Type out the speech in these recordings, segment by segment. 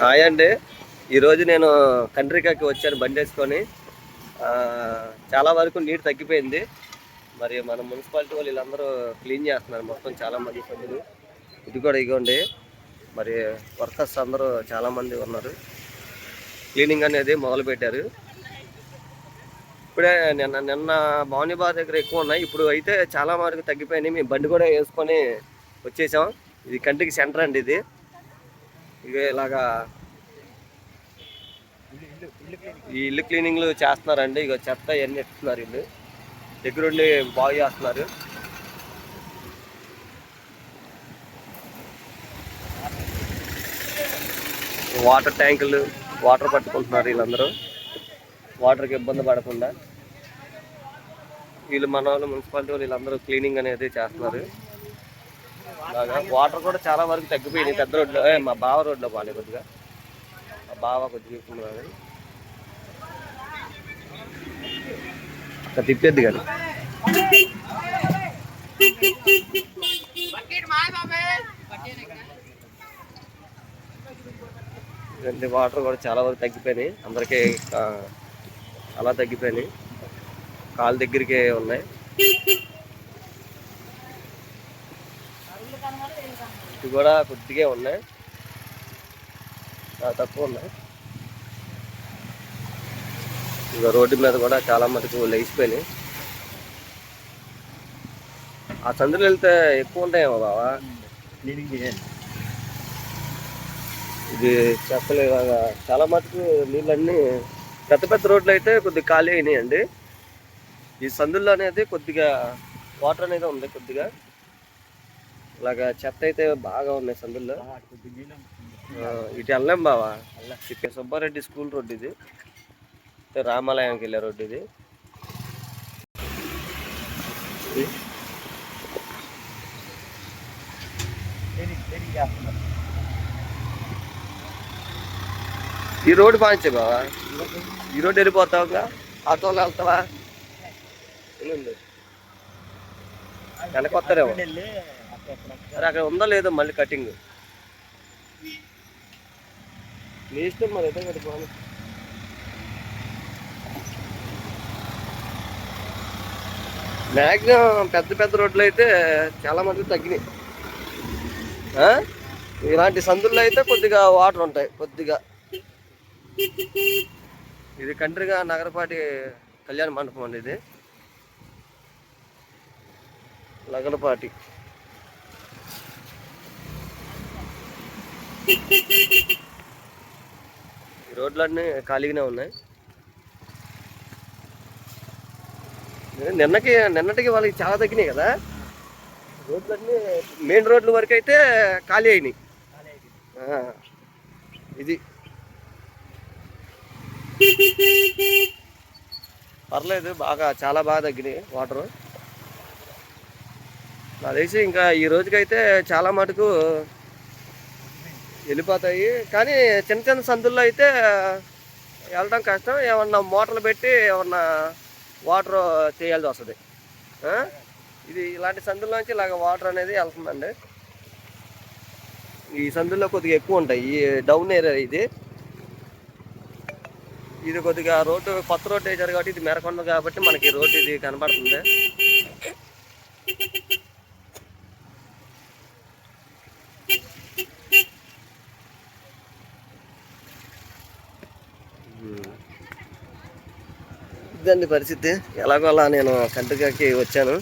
Hi అండి. ఈరోజు నేను కండ్రికాకి వచ్చాను బండి వేసుకొని. చాలా వరకు నీరు తగ్గిపోయింది. మరి మన మున్సిపాలిటీ వాళ్ళు వీళ్ళందరూ క్లీన్ చేస్తున్నారు మొత్తం, చాలామంది సభ్యులు. ఇది కూడా ఇగోండి, మరి వర్కర్స్ అందరూ చాలామంది ఉన్నారు. క్లీనింగ్ అనేది మొదలుపెట్టారు. ఇప్పుడే నిన్న భవానీబాద్ దగ్గర ఎక్కువ ఉన్నాయి, ఇప్పుడు అయితే చాలా వరకు తగ్గిపోయినాయి. మేము బండి కూడా వేసుకొని వచ్చేసాం. ఇది కంటికి సెంటర్ అండి. ఇది ఇలాగా ఈ ఇల్లు క్లీనింగ్లు చేస్తున్నారండి. ఇక చెత్త ఇవన్నీ ఎత్తుతున్నారు. ఇల్లు దగ్గరుండి బాగు చేస్తున్నారు. వాటర్ ట్యాంకులు వాటర్ పట్టుకుంటున్నారు వీళ్ళందరూ, వాటర్కి ఇబ్బంది పడకుండా. వీళ్ళు మన వాళ్ళు మున్సిపాలిటీ వాళ్ళు వీళ్ళందరూ క్లీనింగ్ అనేది చేస్తున్నారు. అలాగా వాటర్ కూడా చాలా వరకు తగ్గిపోయినాయి. పెద్ద రోడ్లో, మా బావ రోడ్లో బాగాలేదు కొద్దిగా. మా బావ కొద్దిగా చూస్తున్నారు. అక్కడ తిప్పేద్ది కానీ వాటర్ కూడా చాలా వరకు తగ్గిపోయినాయి. అందరికీ చాలా తగ్గిపోయినాయి. కాలు దగ్గరికి ఉన్నాయి. ఇవి కూడా కొద్దిగా ఉన్నాయి, చాలా తక్కువ ఉన్నాయి. ఇక రోడ్డు మీద కూడా చాలా మటుకు లేచిపోయినాయి. ఆ సందులు వెళ్తే ఎక్కువ ఉంటాయేమో బావా క్లీనింగ్ చేయాలి. ఇది చెప్పలేదు, చాలా మటుకు నీళ్ళన్నీ పెద్ద పెద్ద రోడ్లు అయితే కొద్దిగా ఖాళీ అయినాయండి. ఈ సందుల్లో అనేది కొద్దిగా వాటర్ అనేది ఉంది. కొద్దిగా ఇలాగా చెత్త అయితే బాగా ఉన్నాయి సందుల్లో. ఇటు వెళ్ళాం బావా. సుబ్బారెడ్డి స్కూల్ రోడ్డు ఇది, రామాలయానికి వెళ్ళే రోడ్డు ఇది. ఈ రోడ్డు బాగుంచే బావా. ఈ రోడ్డు వెళ్ళిపోతావుగా, ఆటోలో వెళ్తావా? వెనకొస్తారేమో. సరే అక్కడ ఉందో లేదో మళ్ళీ కటింగ్ మీ ఇష్టం. మరి ఎదో కట్టి బాగా మ్యాక్సిమం పెద్ద పెద్ద రోడ్లు అయితే చాలా మటుకు తగ్గినాయి. ఇలాంటి సందుల్లో అయితే కొద్దిగా వాటర్ ఉంటాయి కొద్దిగా. ఇది కండ్రిగా నగరపాటి కళ్యాణ మండపం అండి. ఇది లగలపాటి. ఈ రోడ్లన్నీ ఖాళీగానే ఉన్నాయి. నిన్నటికి వాళ్ళకి చాలా తగ్గినాయి కదా రోడ్లన్నీ. మెయిన్ రోడ్ల వరకు అయితే ఖాళీ అయినాయి. ఇది పర్లేదు, బాగా చాలా బాగా తగ్గినాయి వాటరు. నాకు తెలిసి ఇంకా ఈ రోజుకైతే చాలా మటుకు వెళ్ళిపోతాయి. కానీ చిన్న చిన్న సందుల్లో అయితే వెళ్ళడం కష్టం. ఏమన్నా మోటార్లు పెట్టి ఏమన్నా వాటర్ చేయాల్సి వస్తుంది. ఇది ఇలాంటి సందుల్లోంచి ఇలాగ వాటర్ అనేది వెళ్తుందండి. ఈ సందుల్లో కొద్దిగా ఎక్కువ ఉంటాయి. ఈ డౌన్ ఏరియా ఇది. ఇది కొద్దిగా రోడ్డు కొత్త రోడ్డు వేసారు కాబట్టి ఇది మెరకొండ కాబట్టి మనకి రోడ్డు ఇది కనబడుతుంది. ఇదండి పరిస్థితి. ఎలాగో అలా నేను కండ్రికాకి వచ్చాను.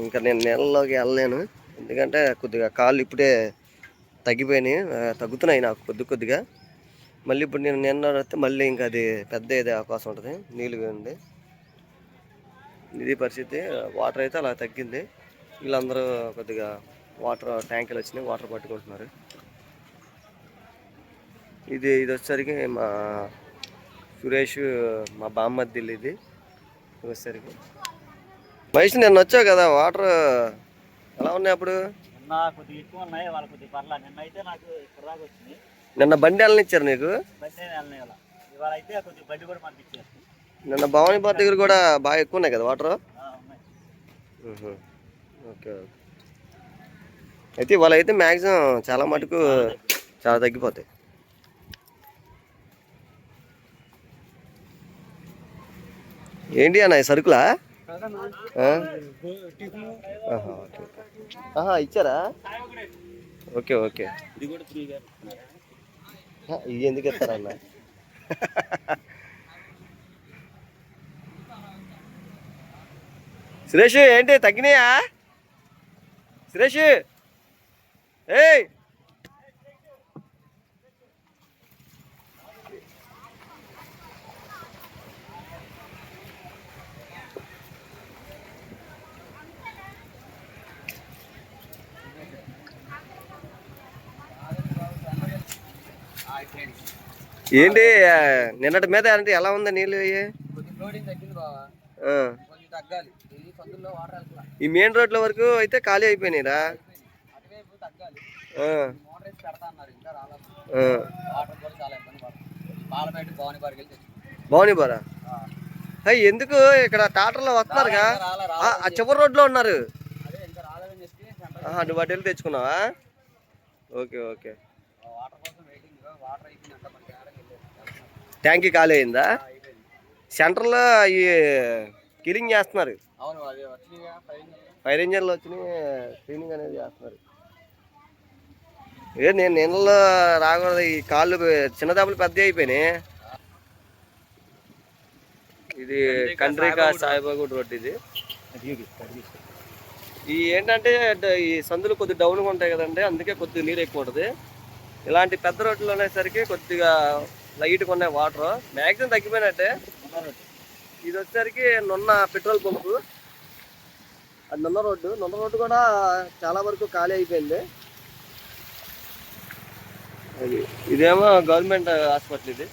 ఇంకా నేను నీళ్ళలోకి వెళ్ళలేను, ఎందుకంటే కొద్దిగా కాళ్ళు ఇప్పుడే తగ్గిపోయినాయి, తగ్గుతున్నాయి నాకు కొద్దిగా. మళ్ళీ ఇప్పుడు నేను నిన్న వస్తే మళ్ళీ ఇంకా అది పెద్ద ఏదే అవకాశం ఉంటుంది. నీళ్ళు వేయండి. ఇది పరిస్థితి. వాటర్ అయితే అలా తగ్గింది. వీళ్ళందరూ కొద్దిగా వాటర్ ట్యాంకులు వచ్చినాయి, వాటర్ పట్టుకుంటున్నారు. ఇది వచ్చేసరికి మా సురేష్, మా బామ్మద్దిల్లు. ఇది వచ్చేసరికి మహేష్ నిన్న వచ్చావు కదా, వాటర్ ఎలా ఉన్నాయి అప్పుడు? నిన్న బండి వెళ్ళనిచ్చారు నీకు? నిన్న భవానీబాద్ దగ్గర కూడా బాగా ఎక్కువ ఉన్నాయి కదా వాటర్? Okay okay. అయితే ఇవాళ అయితే మ్యాక్సిమం చాలా మటుకు చాలా తగ్గిపోతాయి. ఏంటి అన్న సరుకులా? ఇచ్చారా? Okay okay. ఇది ఎందుకు ఇస్తారన్న? సురేష్ ఏంటి తగ్గినాయా? సురేష్ ఏయ్ ఏంటి నిన్నటి మీద అంటే ఎలా ఉంది నీళ్ళు? ఈ మెయిన్ రోడ్ల వరకు అయితే ఖాళీ అయిపోయినాయిరా. భవానీపురా ఎందుకు ఇక్కడ టాటర్లో వస్తున్నారుగా? ఆ చివరి రోడ్లో ఉన్నారు. నువ్వు వాటి వెళ్ళి తెచ్చుకున్నావా? Okay okay. ట్యాంకీ ఖాళీ అయిందా? సెంటర్లో ఈ క్లీనింగ్ చేస్తున్నారు. ఫైర్ ఇంజన్లు వచ్చినాయి, క్లీనింగ్ అనేది చేస్తున్నారు. నేను నీళ్ళలో రాకూడదు. ఈ కాళ్ళు చిన్న దెబ్బలు పెద్ద అయిపోయినాయి. ఇది కండ్రిక సాయిబాబా రోడ్. ఇది ఈ ఏంటంటే ఈ సందులు కొద్దిగా డౌన్గా ఉంటాయి కదండి, అందుకే కొద్దిగా నీరు ఎక్కువ ఉంటుంది. ఇలాంటి పెద్ద రోడ్లు అనేసరికి కొద్దిగా లైట్గా ఉన్నాయి వాటర్. మ్యాక్సిమం తగ్గిపోయినట్టే. ఇది వచ్చేసరికి నున్న పెట్రోల్ పంపు. అది నున్న రోడ్డు కూడా చాలా వరకు ఖాళీ అయిపోయింది. ఇదేమో గవర్నమెంట్ హాస్పిటల్. ఇది